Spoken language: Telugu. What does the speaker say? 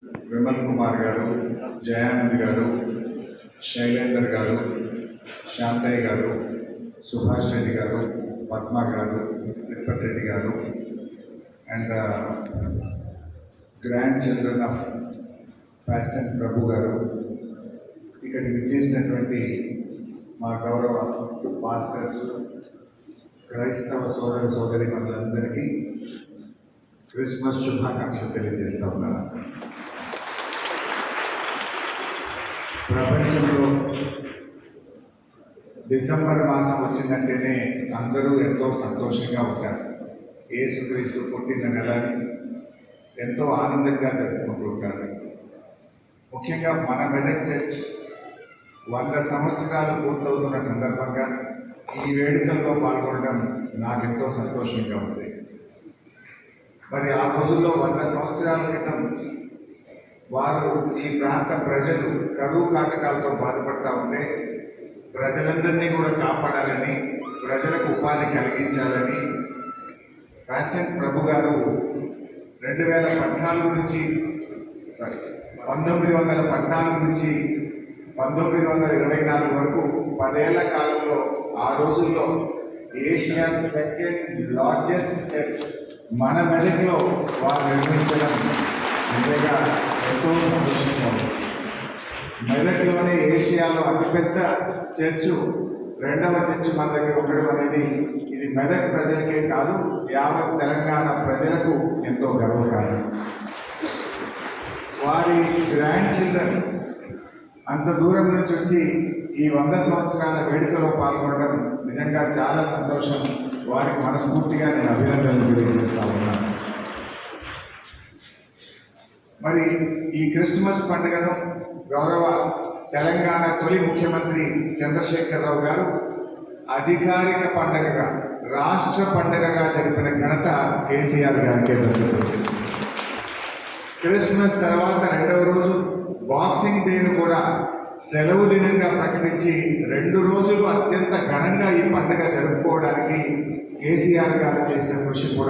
విమల్ కుమార్ గారు, జయానంద్ గారు, శైలేందర్ గారు, శాంతయ్య గారు, సుభాష్ రెడ్డి గారు, పద్మ గారు, తిరుపతి రెడ్డి గారు and grand children of passion Prabhu గారు, ఇక్కడికి విచ్చేసినటువంటి మా గౌరవ మాస్టర్స్, క్రైస్తవ సోదర సోదరి మనందరికీ క్రిస్మస్ శుభాకాంక్షలు తెలియజేస్తా ఉన్నాను. ప్రపంచంలో డిసెంబర్ మాసం వచ్చిందంటేనే అందరూ ఎంతో సంతోషంగా ఉంటారు. యేసుక్రీస్తు పుట్టిన నెలని ఎంతో ఆనందంగా జరుపుకుంటూ ఉంటారు. ముఖ్యంగా మన మెదక్ చర్చ్ 100 సంవత్సరాలు పూర్తవుతున్న సందర్భంగా ఈ వేడుకల్లో పాల్గొనడం నాకెంతో సంతోషంగా ఉంది. మరి ఆ రోజుల్లో 100 సంవత్సరాల క్రితం వారు ఈ ప్రాంత ప్రజలు కరువు కాటకాలతో బాధపడతా ఉంటే ప్రజలందరినీ కూడా కాపాడాలని, ప్రజలకు ఉపాధి కలిగించాలని ప్యాషన్ ప్రభు గారు 1914 నుంచి 1924 వరకు 10 ఏళ్ల కాలంలో ఆ రోజుల్లో ఏషియా సెకండ్ లార్జెస్ట్ చర్చ్ మన మెదక్లో వారు నిర్మించడం నిజంగా ఎంతో సంతోషంగా ఉంది. మెదక్లోనే ఏషియాలో అతిపెద్ద చర్చు, 2వ చర్చ్ మన దగ్గర ఉండడం అనేది ఇది మెదక్ ప్రజలకే కాదు, యావత్ తెలంగాణ ప్రజలకు ఎంతో గర్వకారణం. వారి గ్రాండ్ చిల్డ్రన్ అంత దూరం నుంచి వచ్చి ఈ 100 సంవత్సరాల వేడుకలో పాల్గొనడం నిజంగా చాలా సంతోషం. వారికి మనస్ఫూర్తిగా నేను అభినందనలు తెలియజేస్తా ఉన్నాను. మరి ఈ క్రిస్మస్ పండుగను గౌరవ తెలంగాణ తొలి ముఖ్యమంత్రి చంద్రశేఖరరావు గారు అధికారిక పండుగగా, రాష్ట్ర పండుగగా జరిపిన ఘనత కేసీఆర్ గారికే దక్కుతుంది. క్రిస్మస్ తర్వాత 2వ రోజు బాక్సింగ్ డేను కూడా సెలవు దినంగా ప్రకటించి 2 రోజులు అత్యంత ఘనంగా ఈ పండుగ జరుపుకోవడానికి కేసీఆర్ గారు చేసిన కృషి కూడా